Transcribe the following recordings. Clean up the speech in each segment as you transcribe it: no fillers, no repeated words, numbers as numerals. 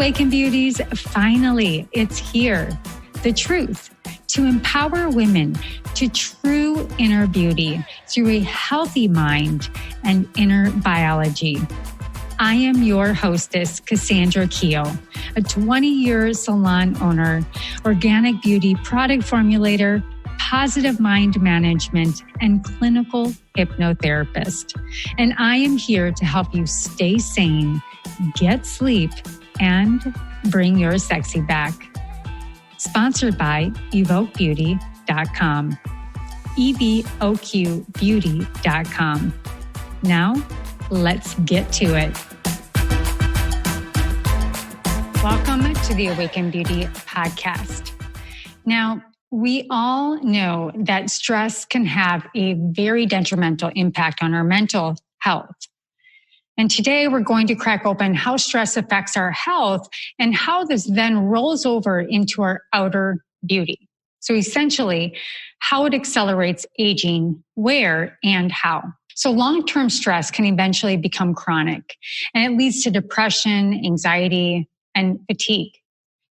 Awaken Beauties, finally, it's here. The truth to empower women to true inner beauty through a healthy mind and inner biology. I am your hostess, Cassandra Keogh, a 20-year salon owner, organic beauty product formulator, positive mind management, and clinical hypnotherapist. And I am here to help you stay sane, get sleep, and bring your sexy back. Sponsored by evoquebeauty.com. evoquebeauty.com. Now, let's get to it. Welcome to the Awaken Beauty podcast. Now, we all know that stress can have a very detrimental impact on our mental health. And today we're going to crack open how stress affects our health and how this then rolls over into our outer beauty. So essentially, how it accelerates aging, where and how. So long-term stress can eventually become chronic, and it leads to depression, anxiety, and fatigue.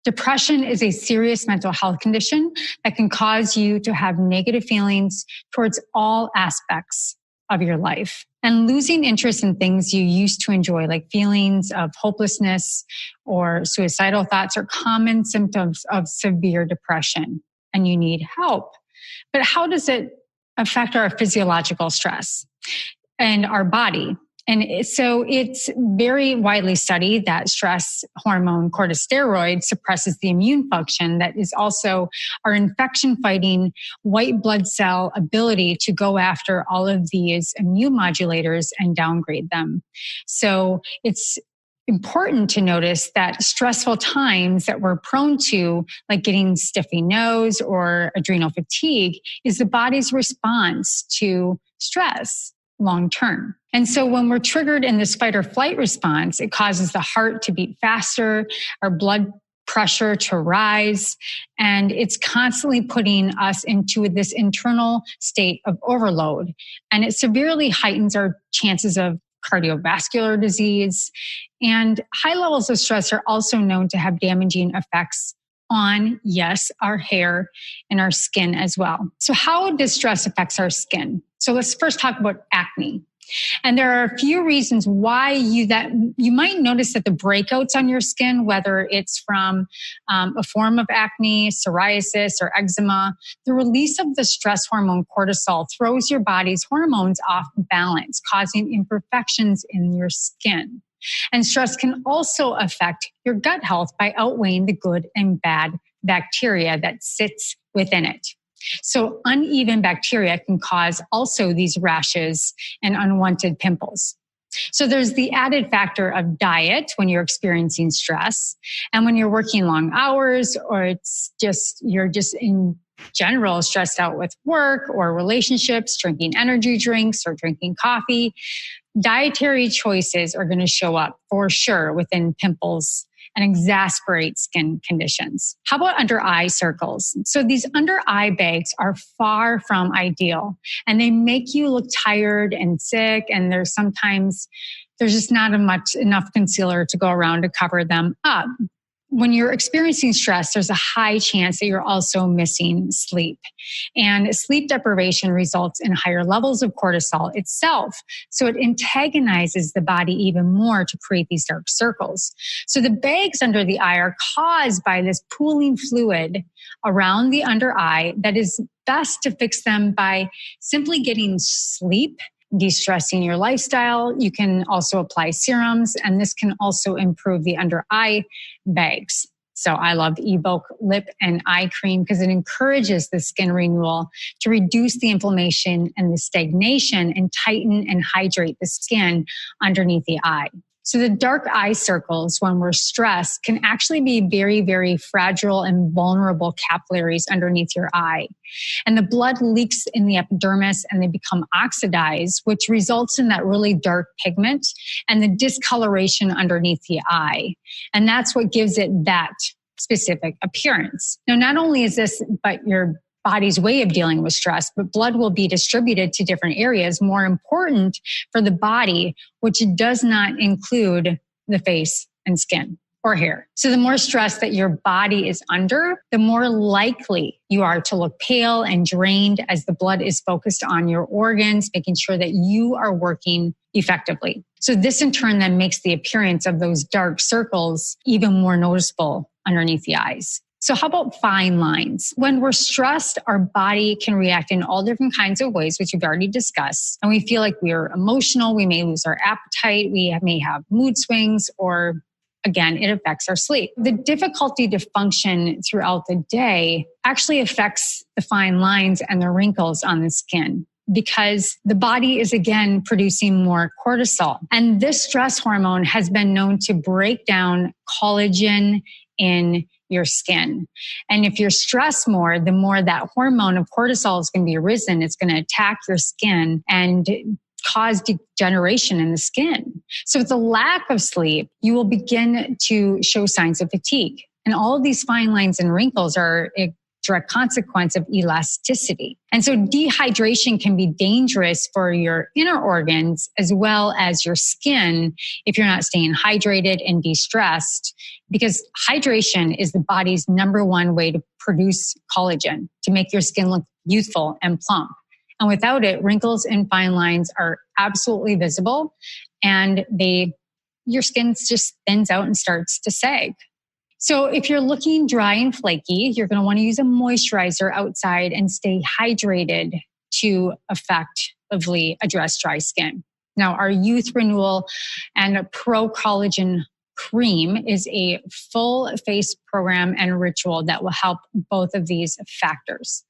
Depression is a serious mental health condition that can cause you to have negative feelings towards all aspects of your life. And losing interest in things you used to enjoy, like feelings of hopelessness or suicidal thoughts, are common symptoms of severe depression, and you need help. But how does it affect our physiological stress and our body? And so it's very widely studied that stress hormone corticosteroid suppresses the immune function that is also our infection-fighting white blood cell ability to go after all of these immune modulators and downgrade them. So it's important to notice that stressful times that we're prone to, like getting stuffy nose or adrenal fatigue, is the body's response to stress long term. And so when we're triggered in this fight or flight response, it causes the heart to beat faster, our blood pressure to rise, and it's constantly putting us into this internal state of overload. And it severely heightens our chances of cardiovascular disease. And high levels of stress are also known to have damaging effects on, yes, our hair and our skin as well. So how does stress affect our skin? So let's first talk about acne. And there are a few reasons why you might notice that the breakouts on your skin, whether it's from a form of acne, psoriasis, or eczema, the release of the stress hormone cortisol throws your body's hormones off balance, causing imperfections in your skin. And stress can also affect your gut health by outweighing the good and bad bacteria that sits within it. So uneven bacteria can cause also these rashes and unwanted pimples. So there's the added factor of diet when you're experiencing stress, and when you're working long hours, or you're just in general stressed out with work or relationships, drinking energy drinks or drinking coffee. Dietary choices are going to show up for sure within pimples and exacerbate skin conditions. How about under eye circles? So these under eye bags are far from ideal, and they make you look tired and sick, and there's just not enough concealer to go around to cover them up. When you're experiencing stress, there's a high chance that you're also missing sleep. And sleep deprivation results in higher levels of cortisol itself. So it antagonizes the body even more to create these dark circles. So the bags under the eye are caused by this pooling fluid around the under eye that is best to fix them by simply getting sleep, de-stressing your lifestyle. You can also apply serums, and this can also improve the under eye bags. So I love Evoque Lip and Eye Cream because it encourages the skin renewal to reduce the inflammation and the stagnation and tighten and hydrate the skin underneath the eye. So the dark eye circles when we're stressed can actually be very, very fragile and vulnerable capillaries underneath your eye. And the blood leaks in the epidermis and they become oxidized, which results in that really dark pigment and the discoloration underneath the eye. And that's what gives it that specific appearance. Now, not only is this but your body's way of dealing with stress, but blood will be distributed to different areas more important for the body, which does not include the face and skin. or hair. So the more stress that your body is under, the more likely you are to look pale and drained as the blood is focused on your organs, making sure that you are working effectively. So this in turn then makes the appearance of those dark circles even more noticeable underneath the eyes. So how about fine lines? When we're stressed, our body can react in all different kinds of ways, which we've already discussed. And we feel like we're emotional. We may lose our appetite. We may have mood swings, or again, it affects our sleep. The difficulty to function throughout the day actually affects the fine lines and the wrinkles on the skin, because the body is again producing more cortisol. And this stress hormone has been known to break down collagen in your skin. And if you're stressed more, the more that hormone of cortisol is going to be arisen. It's going to attack your skin and cause degeneration in the skin. So with the lack of sleep, you will begin to show signs of fatigue. And all of these fine lines and wrinkles are a direct consequence of elasticity. And so dehydration can be dangerous for your inner organs as well as your skin if you're not staying hydrated and de-stressed, because hydration is the body's number one way to produce collagen, to make your skin look youthful and plump. And without it, wrinkles and fine lines are absolutely visible, and your skin just thins out and starts to sag. So if you're looking dry and flaky, you're going to want to use a moisturizer outside and stay hydrated to effectively address dry skin. Now, our Youth Renewal and Pro Collagen Cream is a full face program and ritual that will help both of these factors.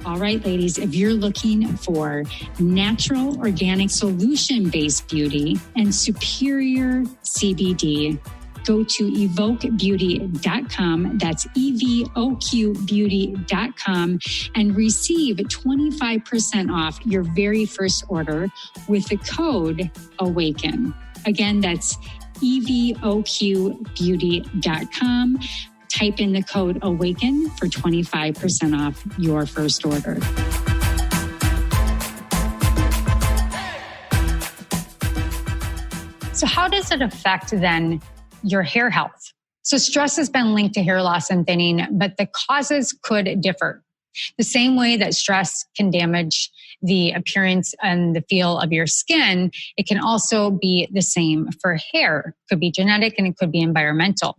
All right, ladies, if you're looking for natural, organic, solution-based beauty and superior CBD, go to evoquebeauty.com. That's evoquebeauty.com and receive 25% off your very first order with the code AWAKEN. Again, that's evoquebeauty.com. Type in the code AWAKEN for 25% off your first order. So how does it affect then your hair health? So stress has been linked to hair loss and thinning, but the causes could differ. The same way that stress can damage the appearance and the feel of your skin, it can also be the same for hair. It could be genetic and it could be environmental.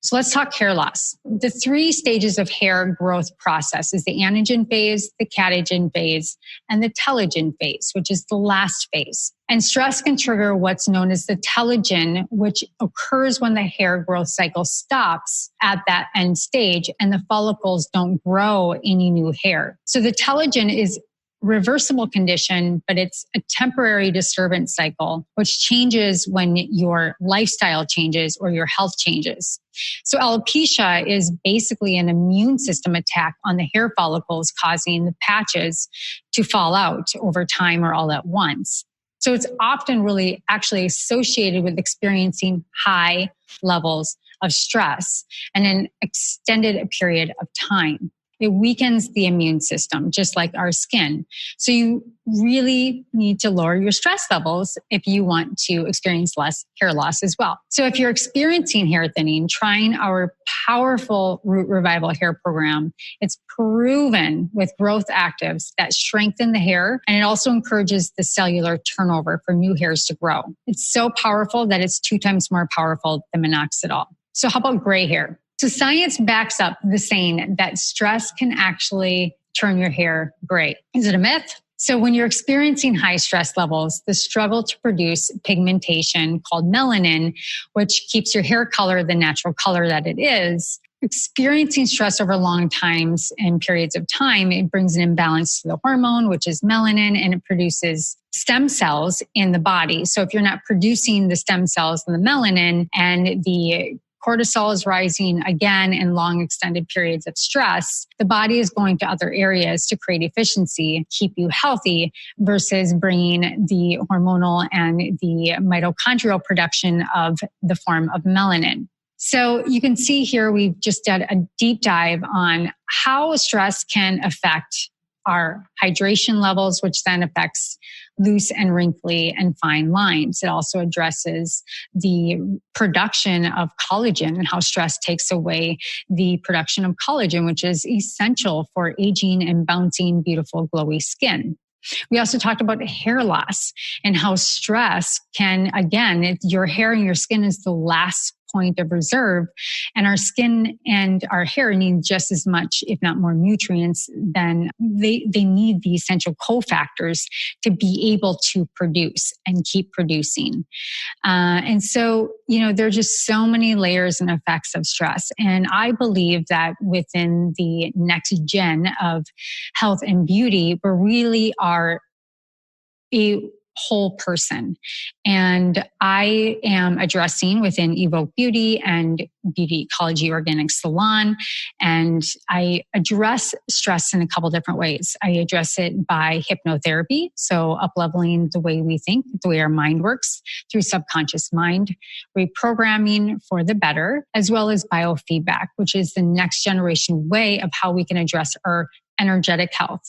So let's talk hair loss. The 3 stages of hair growth process is the anagen phase, the catagen phase, and the telogen phase, which is the last phase. And stress can trigger what's known as the telogen, which occurs when the hair growth cycle stops at that end stage and the follicles don't grow any new hair. So the telogen is reversible condition, but it's a temporary disturbance cycle, which changes when your lifestyle changes or your health changes. So alopecia is basically an immune system attack on the hair follicles, causing the patches to fall out over time or all at once. So it's often really actually associated with experiencing high levels of stress and an extended period of time. It weakens the immune system, just like our skin. So you really need to lower your stress levels if you want to experience less hair loss as well. So if you're experiencing hair thinning, trying our powerful Root Revival hair program. It's proven with growth actives that strengthen the hair, and it also encourages the cellular turnover for new hairs to grow. It's so powerful that it's 2 times more powerful than minoxidil. So how about gray hair? So science backs up the saying that stress can actually turn your hair gray. Is it a myth? So when you're experiencing high stress levels, the struggle to produce pigmentation called melanin, which keeps your hair color the natural color that it is, experiencing stress over long times and periods of time, it brings an imbalance to the hormone, which is melanin, and it produces stem cells in the body. So if you're not producing the stem cells and the melanin, and the cortisol is rising again in long extended periods of stress, the body is going to other areas to create efficiency, keep you healthy, versus bringing the hormonal and the mitochondrial production of the form of melanin. So you can see here, we've just done a deep dive on how stress can affect our hydration levels, which then affects loose and wrinkly and fine lines. It also addresses the production of collagen and how stress takes away the production of collagen, which is essential for aging and bouncing, beautiful, glowy skin. We also talked about hair loss and how stress can, again, your hair and your skin is the last point of reserve, and our skin and our hair need just as much, if not more nutrients than they need the essential cofactors to be able to produce and keep producing. And so, there are just so many layers and effects of stress. And I believe that within the next gen of health and beauty, we really are a whole person. And I am addressing within Evoke Beauty and Beauty Ecology Organic Salon. And I address stress in a couple different ways. I address it by hypnotherapy. So up-leveling the way we think, the way our mind works through subconscious mind, reprogramming for the better, as well as biofeedback, which is the next generation way of how we can address our energetic health.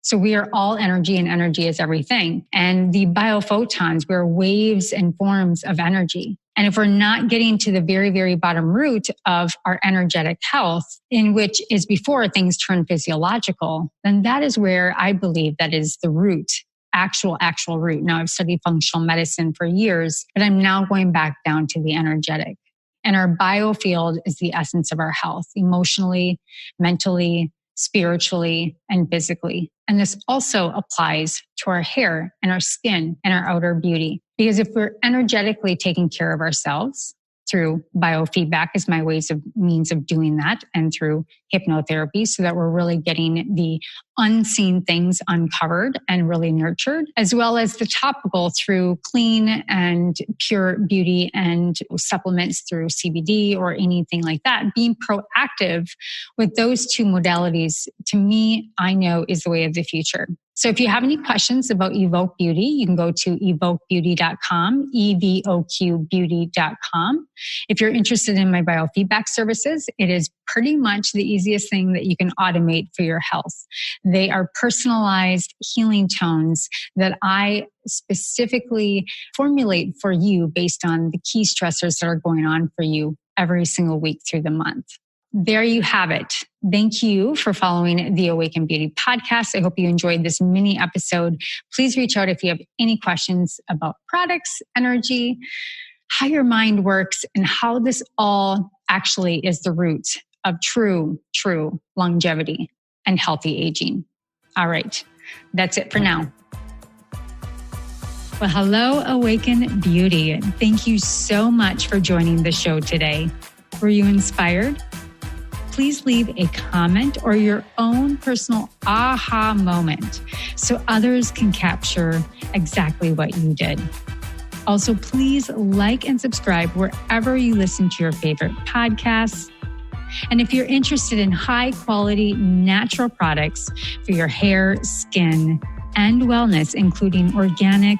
So we are all energy, and energy is everything. And the biophotons, we're waves and forms of energy. And if we're not getting to the very, very bottom root of our energetic health, in which is before things turn physiological, then that is where I believe that is the root, actual root. Now, I've studied functional medicine for years, but I'm now going back down to the energetic. And our biofield is the essence of our health, emotionally, mentally, spiritually, and physically. And this also applies to our hair and our skin and our outer beauty. Because if we're energetically taking care of ourselves through biofeedback is my means of doing that, and through hypnotherapy, so that we're really getting the unseen things uncovered and really nurtured, as well as the topical through clean and pure beauty and supplements through CBD or anything like that. Being proactive with those two modalities, to me, I know is the way of the future. So if you have any questions about Evoke Beauty, you can go to evokebeauty.com, evoqbeauty.com. If you're interested in my biofeedback services, it is pretty much the easiest thing that you can automate for your health. They are personalized healing tones that I specifically formulate for you based on the key stressors that are going on for you every single week through the month. There you have it. Thank you for following the Awaken Beauty podcast. I hope you enjoyed this mini episode. Please reach out if you have any questions about products, energy, how your mind works, and how this all actually is the root of true longevity and healthy aging. All right. That's it for now. Well, hello, Awaken Beauty. Thank you so much for joining the show today. Were you inspired? Please leave a comment or your own personal aha moment so others can capture exactly what you did. Also, please like and subscribe wherever you listen to your favorite podcasts. And if you're interested in high quality natural products for your hair, skin, and wellness, including organic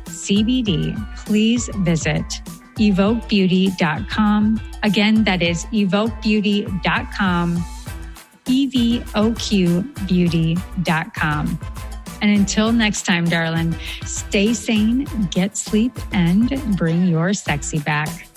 CBD, please visit evokebeauty.com. Again, that is evokebeauty.com, evoqbeauty.com. And until next time, darling, stay sane, get sleep, and bring your sexy back.